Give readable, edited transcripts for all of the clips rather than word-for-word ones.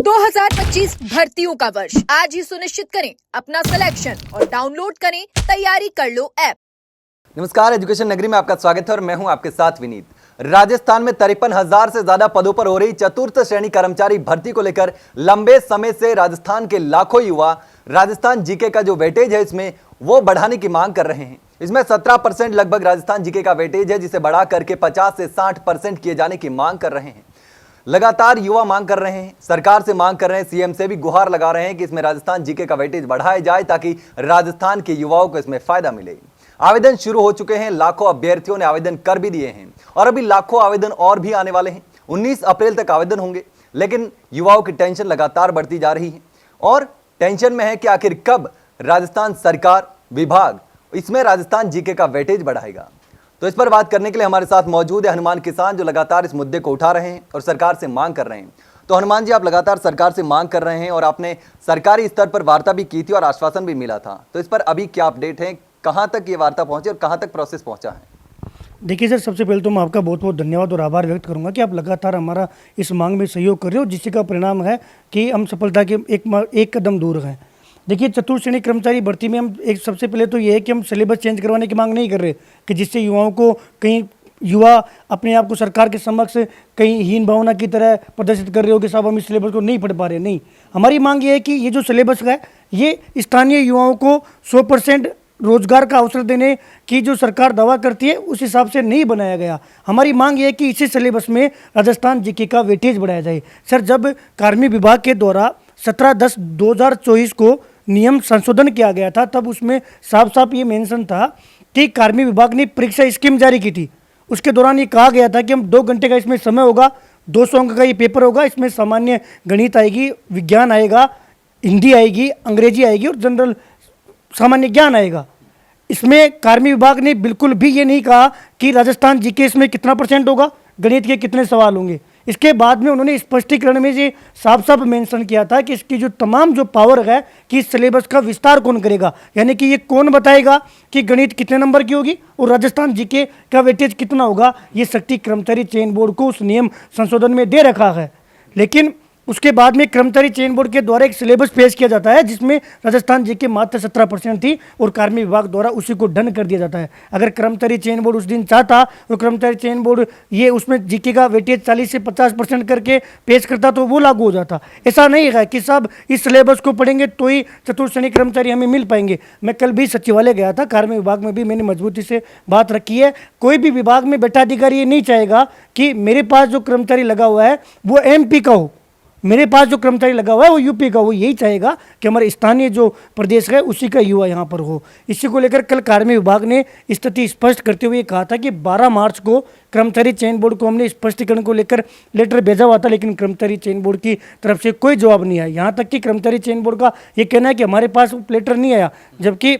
2025 भर्तियों का वर्ष आज ही सुनिश्चित करें अपना सिलेक्शन और डाउनलोड करें तैयारी कर लो ऐप। नमस्कार, एजुकेशन नगरी में आपका स्वागत है और मैं हूं आपके साथ विनीत। राजस्थान में 53,000 से ज्यादा पदों पर हो रही चतुर्थ श्रेणी कर्मचारी भर्ती को लेकर लंबे समय से राजस्थान के लाखों युवा राजस्थान जीके का जो वेटेज है इसमें वो बढ़ाने की मांग कर रहे हैं। इसमें 17% लगभग राजस्थान जीके का वेटेज है, जिसे बढ़ा करके 50 से 60% किए जाने की मांग कर रहे हैं। लगातार युवा मांग कर रहे हैं, सरकार से मांग कर रहे हैं, सीएम से भी गुहार लगा रहे हैं कि इसमें राजस्थान जीके का वेटेज बढ़ाया जाए ताकि राजस्थान के युवाओं को इसमें फायदा मिले। आवेदन शुरू हो चुके हैं, लाखों अभ्यर्थियों ने आवेदन कर भी दिए हैं और अभी लाखों आवेदन और भी आने वाले हैं। 19 अप्रैल तक आवेदन होंगे, लेकिन युवाओं की टेंशन लगातार बढ़ती जा रही है और टेंशन में है कि आखिर कब राजस्थान सरकार विभाग इसमें राजस्थान जीके का वेटेज बढ़ाएगा। तो इस पर बात करने के लिए हमारे साथ मौजूद है हनुमान किसान, जो लगातार इस मुद्दे को उठा रहे हैं और सरकार से मांग कर रहे हैं। तो हनुमान जी, आप लगातार सरकार से मांग कर रहे हैं और आपने सरकारी स्तर पर वार्ता भी की थी और आश्वासन भी मिला था, तो इस पर अभी क्या अपडेट है? कहां तक ये वार्ता पहुंची और कहां तक प्रोसेस पहुंचा है? देखिए सर, सबसे पहले तो मैं आपका बहुत बहुत धन्यवाद और आभार व्यक्त करूंगा कि आप लगातार हमारा इस मांग में सहयोग कर रहे हो, जिससे का परिणाम है कि हम सफलता के एक कदम दूर हैं। देखिए, चतुर्थ श्रेणी कर्मचारी भर्ती में हम सबसे पहले तो ये है कि हम सिलेबस चेंज करवाने की मांग नहीं कर रहे कि जिससे युवाओं को कहीं युवा अपने आप को सरकार के समक्ष कहीं हीन भावना की तरह प्रदर्शित कर रहे हो कि साहब हम इस सिलेबस को नहीं पढ़ पा रहे। नहीं, हमारी मांग ये है कि ये जो सिलेबस है ये स्थानीय युवाओं को 100% रोजगार का अवसर देने की जो सरकार दावा करती है उस हिसाब से नहीं बनाया गया। हमारी मांग ये है कि इसी सिलेबस में राजस्थान जीके का वेटेज बढ़ाया जाए। सर, जब कार्मिक विभाग के द्वारा 17/10/2024 को नियम संशोधन किया गया था, तब उसमें साफ साफ ये मेंशन था कि कार्मिक विभाग ने परीक्षा स्कीम जारी की थी। उसके दौरान ये कहा गया था कि हम 2 घंटे का इसमें समय होगा, 200 अंक का ये पेपर होगा, इसमें सामान्य गणित आएगी, विज्ञान आएगा, हिंदी आएगी, अंग्रेजी आएगी और जनरल सामान्य ज्ञान आएगा। इसमें कार्मिक विभाग ने बिल्कुल भी ये नहीं कहा कि राजस्थान जीके इसमें कितना % होगा, गणित के कितने सवाल होंगे। इसके बाद में उन्होंने स्पष्टीकरण में ये साफ साफ मेंशन किया था कि इसकी जो तमाम जो पावर है कि इस सिलेबस का विस्तार कौन करेगा, यानी कि ये कौन बताएगा कि गणित कितने नंबर की होगी और राजस्थान जीके का वेटेज कितना होगा। ये शक्ति कर्मचारी चयन बोर्ड को उस नियम संशोधन में दे रखा है। लेकिन उसके बाद में कर्मचारी चयन बोर्ड के द्वारा एक सिलेबस पेश किया जाता है जिसमें राजस्थान जीके मात्र 17% थी और कार्मिक विभाग द्वारा उसी को डन कर दिया जाता है। अगर कर्मचारी चयन बोर्ड उस दिन चाहता और कर्मचारी चयन बोर्ड ये उसमें जीके का वेटेज 40 से 50% करके पेश करता तो वो लागू हो जाता। ऐसा नहीं है कि सब इस सिलेबस को पढ़ेंगे तो ही चतुर्थ श्रेणी कर्मचारी हमें मिल पाएंगे। मैं कल भी सचिवालय गया था, कार्मिक विभाग में भी मैंने मजबूती से बात रखी है। कोई भी विभाग में बैठा अधिकारी ये नहीं चाहेगा कि मेरे पास जो कर्मचारी लगा हुआ है वो MP का हो, मेरे पास जो कर्मचारी लगा हुआ है वो यूपी का। वो यही चाहेगा कि हमारे स्थानीय जो प्रदेश है उसी का युवा यहाँ पर हो। इसी को लेकर कल कार्मिक विभाग ने स्थिति स्पष्ट करते हुए कहा था कि 12 मार्च को कर्मचारी चयन बोर्ड को हमने स्पष्टीकरण को लेकर लेटर भेजा हुआ था, लेकिन कर्मचारी चयन बोर्ड की तरफ से कोई जवाब नहीं आया। यहाँ तक कि कर्मचारी चयन बोर्ड का ये कहना है कि हमारे पास लेटर नहीं आया, जबकि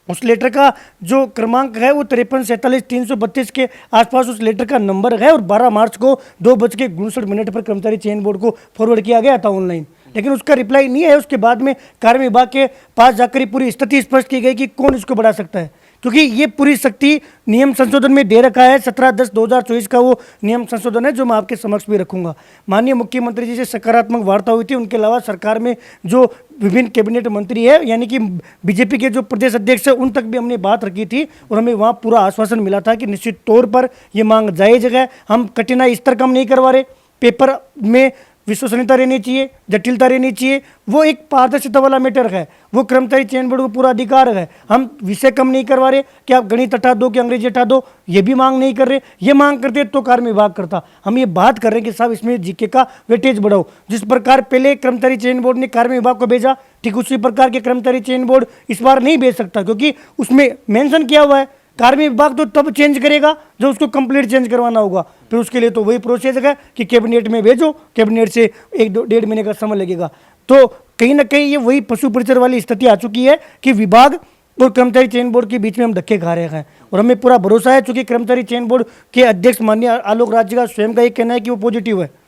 उस लेटर का जो क्रमांक है वो 53-47-332 के आसपास उस लेटर का नंबर है और 12 मार्च को 2:59 पर कर्मचारी चयन बोर्ड को फॉरवर्ड किया गया था ऑनलाइन, लेकिन उसका रिप्लाई नहीं है। उसके बाद में कार्मिक विभाग के पास जाकर पूरी स्थिति स्पष्ट की गई कि कौन इसको बढ़ा सकता है, क्योंकि ये पूरी शक्ति नियम संशोधन में दे रखा है। 17/10/2024 का वो नियम संशोधन है जो मैं आपके समक्ष भी रखूंगा। माननीय मुख्यमंत्री जी से सकारात्मक वार्ता हुई थी। उनके अलावा सरकार में जो विभिन्न कैबिनेट मंत्री है, यानी कि बीजेपी के जो प्रदेश अध्यक्ष है, उन तक भी हमने बात रखी थी और हमें वहाँ पूरा आश्वासन मिला था कि निश्चित तौर पर ये मांग जायज़ है। हम कठिनाई स्तर कम नहीं करवा रहे, पेपर में विश्वसनीयता रहनी चाहिए, जटिलता रहनी चाहिए, वो एक पारदर्शिता वाला मैटर है, वो कर्मचारी चयन बोर्ड को पूरा अधिकार है। हम विषय कम नहीं करवा रहे कि आप गणित हटा दो कि अंग्रेजी हटा दो, ये भी मांग नहीं कर रहे। ये मांग करते तो कार्मिक विभाग करता। हम ये बात कर रहे हैं कि साहब इसमें जीके का वेटेज बढ़ाओ। जिस प्रकार पहले कर्मचारी चयन बोर्ड ने कार्मिक विभाग को भेजा, ठीक उसी प्रकार के कर्मचारी चयन बोर्ड इस बार नहीं भेज सकता, क्योंकि उसमें मेंशन किया हुआ है कार्मिक विभाग तो तब चेंज करेगा जो उसको कंप्लीट चेंज करवाना होगा। फिर उसके लिए तो वही प्रोसेस है कि कैबिनेट में भेजो, कैबिनेट से 1-1.5 महीने का समय लगेगा। तो कहीं ना कहीं ये वही पशु परिचर वाली स्थिति आ चुकी है कि विभाग और कर्मचारी चयन बोर्ड के बीच में हम धक्के खा रहे हैं। और हमें पूरा भरोसा है, चूंकि कर्मचारी चयन बोर्ड के अध्यक्ष माननीय आलोक राज्य का स्वयं का ये कहना है कि वो पॉजिटिव है।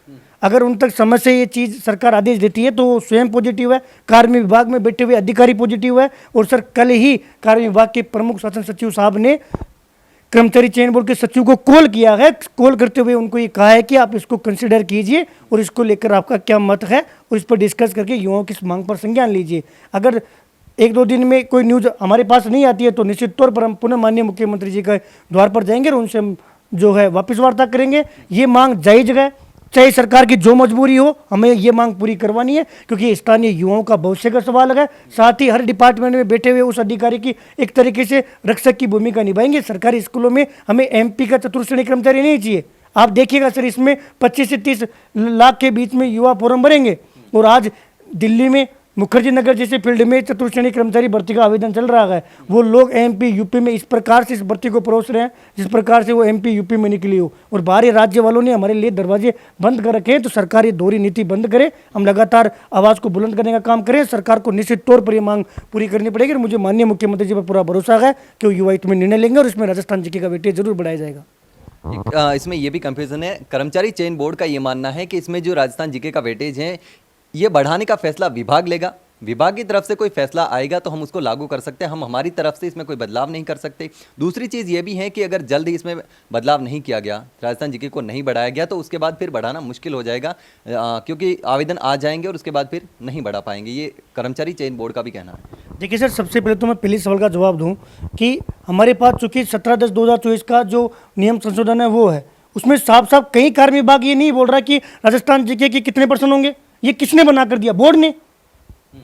अगर उन तक समझ से ये चीज़ सरकार आदेश देती है तो वो स्वयं पॉजिटिव है, कार्मिक विभाग में बैठे हुए अधिकारी पॉजिटिव है। और सर, कल ही कार्मिक विभाग के प्रमुख शासन सचिव साहब ने कर्मचारी चयन बोर्ड के सचिव को कॉल किया है। कॉल करते हुए उनको ये कहा है कि आप इसको कंसिडर कीजिए और इसको लेकर आपका क्या मत है और इस पर डिस्कस करके युवाओं की इस मांग पर संज्ञान लीजिए। अगर 1-2 दिन में कोई न्यूज़ हमारे पास नहीं आती है तो निश्चित तौर पर हम पुनः माननीय मुख्यमंत्री जी के द्वार पर जाएंगे और उनसे हम जो है वापस वार्ता करेंगे। ये मांग जायज़ है, चाहे सरकार की जो मजबूरी हो, हमें ये मांग पूरी करवानी है, क्योंकि स्थानीय युवाओं का भविष्य का सवाल है। साथ ही हर डिपार्टमेंट में बैठे हुए उस अधिकारी की एक तरीके से रक्षक की भूमिका निभाएंगे। सरकारी स्कूलों में हमें एमपी का चतुर्थ श्रेणी कर्मचारी नहीं चाहिए। आप देखिएगा सर, इसमें 25 से 30 लाख के बीच में युवा फॉर्म भरेंगे और आज दिल्ली में मुखर्जी नगर जैसे फील्ड में चतुर्थ श्रेणी कर्मचारी भर्ती का आवेदन चल रहा है। वो लोग एमपी यूपी में इस प्रकार से इस भर्ती को परोस रहे हैं जिस प्रकार से वो एमपी यूपी में निकली हो, और बाहरी राज्य वालों ने हमारे लिए दरवाजे बंद कर रखे हैं। तो सरकार ये दोहरी नीति बंद करे, हम लगातार आवाज़ को बुलंद करने का काम करें। सरकार को निश्चित तौर पर ये मांग पूरी करनी पड़ेगी और मुझे माननीय मुख्यमंत्री जी पर पूरा भरोसा है कि वो युवा हित में निर्णय लेंगे और इसमें राजस्थान जीके का वेटेज जरूर बढ़ाया जाएगा। इसमें ये भी कंफ्यूजन है, कर्मचारी चयन बोर्ड का ये मानना है कि इसमें जो राजस्थान जीके का वेटेज है ये बढ़ाने का फैसला विभाग लेगा। विभाग की तरफ से कोई फैसला आएगा तो हम उसको लागू कर सकते हैं, हम हमारी तरफ से इसमें कोई बदलाव नहीं कर सकते। दूसरी चीज़ ये भी है कि अगर जल्द ही इसमें बदलाव नहीं किया गया, राजस्थान जीके को नहीं बढ़ाया गया, तो उसके बाद फिर बढ़ाना मुश्किल हो जाएगा, क्योंकि आवेदन आ जाएंगे और उसके बाद फिर नहीं बढ़ा पाएंगे। ये कर्मचारी चयन बोर्ड का भी कहना है। देखिए सर, सबसे पहले तो मैं पहले सवाल का जवाब दूं कि हमारे पास चूंकि 17/10/2024 का जो नियम संशोधन है वो है, उसमें साफ साफ कहीं कार्य विभाग ये नहीं बोल रहा कि राजस्थान जीके के कितने % होंगे। ये किसने बना कर दिया? बोर्ड ने।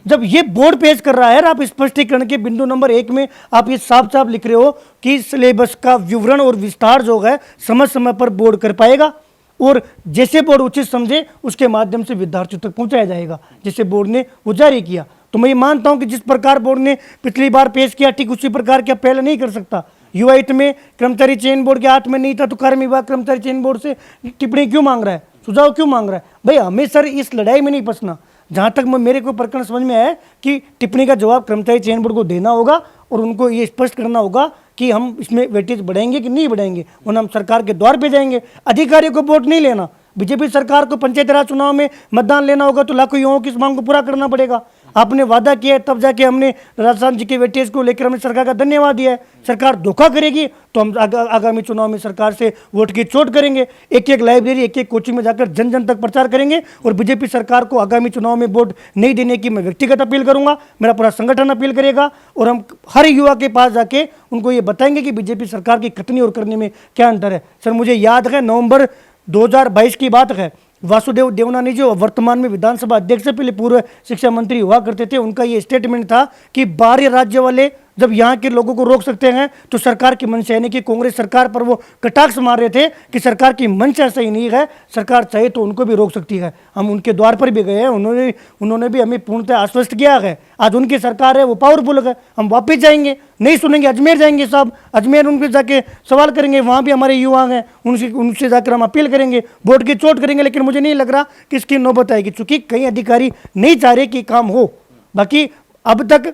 जब ये बोर्ड पेश कर रहा है, आप स्पष्टीकरण के बिंदु नंबर 1 में आप ये साफ साफ लिख रहे हो कि सिलेबस का विवरण और विस्तार जो है समय समय पर बोर्ड कर पाएगा और जैसे बोर्ड उचित समझे उसके माध्यम से विद्यार्थियों तक पहुंचाया जाएगा, जैसे बोर्ड ने वो जारी किया। तो मैं ये मानता हूं कि जिस प्रकार बोर्ड ने पिछली बार पेश किया, ठीक उसी प्रकार क्या पहले नहीं कर सकता। युवा हित में कर्मचारी चयन बोर्ड के हाथ में नहीं था तो कार्य विभाग कर्मचारी चयन बोर्ड से टिप्पणी क्यों मांग रहा है, सुझाव क्यों मांग रहा है? भाई हमें सर इस लड़ाई में नहीं फंसना। जहाँ तक मेरे को प्रकरण समझ में आया कि टिप्पणी का जवाब कर्मचारी चयन बोर्ड को देना होगा और उनको ये स्पष्ट करना होगा कि हम इसमें वेटेज बढ़ाएंगे कि नहीं बढ़ाएंगे, वरना हम सरकार के द्वार पे जाएंगे। अधिकारियों को वोट नहीं लेना। बीजेपी सरकार को पंचायती राज चुनाव में मतदान लेना होगा तो लाखों युवाओं की इस मांग को पूरा करना पड़ेगा। आपने वादा किया है, तब जाके हमने राजस्थान जी के वेटेज को लेकर हमने सरकार का धन्यवाद दिया है। सरकार धोखा करेगी तो हम आगामी चुनाव में सरकार से वोट की चोट करेंगे। एक एक लाइब्रेरी, एक एक कोचिंग में जाकर जन जन तक प्रचार करेंगे और बीजेपी सरकार को आगामी चुनाव में वोट नहीं देने की मैं व्यक्तिगत अपील करूंगा, मेरा पूरा संगठन अपील करेगा और हम हर युवा के पास जाके उनको ये बताएंगे कि बीजेपी सरकार की कथनी और करने में क्या अंतर है। सर मुझे याद है नवंबर 2022 की बात है, वासुदेव देवनानी जो वर्तमान में विधानसभा अध्यक्ष से पहले पूर्व शिक्षा मंत्री हुआ करते थे, उनका ये स्टेटमेंट था कि बाहरी राज्य वाले जब यहाँ के लोगों को रोक सकते हैं तो सरकार की मंशा, यानी कि कांग्रेस सरकार पर वो कटाक्ष मार रहे थे कि सरकार की मंशा सही नहीं है, सरकार चाहे तो उनको भी रोक सकती है। हम उनके द्वार पर भी गए हैं, उन्होंने भी हमें पूर्णतः आश्वस्त किया है। आज उनकी सरकार है, वो पावरफुल है, हम वापस जाएंगे, नहीं सुनेंगे अजमेर जाएंगे साहब, अजमेर उनके जाके सवाल करेंगे, वहाँ भी हमारे युवा हैं, उनसे जाकर हम अपील करेंगे, वोट की चोट करेंगे। लेकिन मुझे नहीं लग रहा कि इसकी नौबत आएगी, चूंकि कई अधिकारी नहीं चाह रहे कि काम हो। बाकी अब तक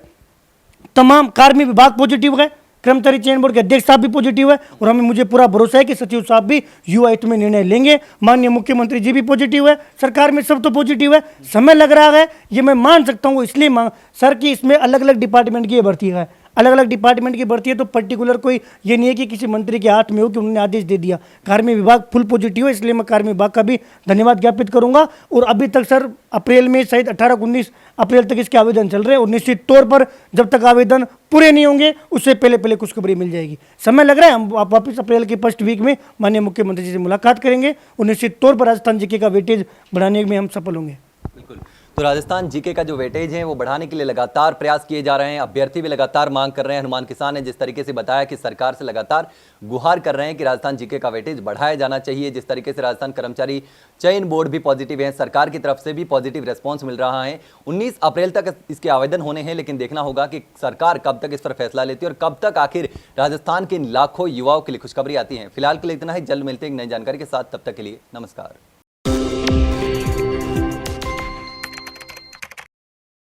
तमाम कार्मिक विभाग पॉजिटिव है, कर्मचारी चयन बोर्ड के अध्यक्ष साहब भी पॉजिटिव है और मुझे पूरा भरोसा है कि सचिव साहब भी युवा हित में निर्णय लेंगे। माननीय मुख्यमंत्री जी भी पॉजिटिव है, सरकार में सब तो पॉजिटिव है। समय लग रहा है ये मैं मान सकता हूँ, इसलिए सर कि इसमें अलग अलग डिपार्टमेंट की भर्ती है, अलग अलग डिपार्टमेंट की भर्ती है, तो पर्टिकुलर कोई ये नहीं है कि किसी मंत्री के हाथ में हो कि उन्होंने आदेश दे दिया। कार्मिक विभाग फुल पॉजिटिव है, इसलिए मैं कार्मिक विभाग का भी धन्यवाद ज्ञापित करूंगा। और अभी तक सर अप्रैल में शायद 18-19 अप्रैल तक इसके आवेदन चल रहे हैं और निश्चित तौर पर जब तक आवेदन पूरे नहीं होंगे उससे पहले खुशखबरी मिल जाएगी। समय लग रहा है, हम वापस अप्रैल के फर्स्ट वीक में माननीय मुख्यमंत्री जी से मुलाकात करेंगे और निश्चित तौर पर राजस्थान जीके का वेटेज बढ़ाने में हम सफल होंगे। बिल्कुल। तो राजस्थान जीके का जो वेटेज है वो बढ़ाने के लिए लगातार प्रयास किए जा रहे हैं, अभ्यर्थी भी लगातार मांग कर रहे हैं। हनुमान किसान ने जिस तरीके से बताया कि सरकार से लगातार गुहार कर रहे हैं कि राजस्थान जीके का वेटेज बढ़ाया जाना चाहिए। जिस तरीके से राजस्थान कर्मचारी चयन बोर्ड भी पॉजिटिव है, सरकार की तरफ से भी पॉजिटिव रेस्पॉन्स मिल रहा है। 19 अप्रैल तक इसके आवेदन होने हैं, लेकिन देखना होगा कि सरकार कब तक इस पर फैसला लेती है और कब तक आखिर राजस्थान के लाखों युवाओं के लिए खुशखबरी आती है। फिलहाल के लिए इतना ही, जल्द मिलते हैं एक नई जानकारी के साथ, तब तक के लिए नमस्कार।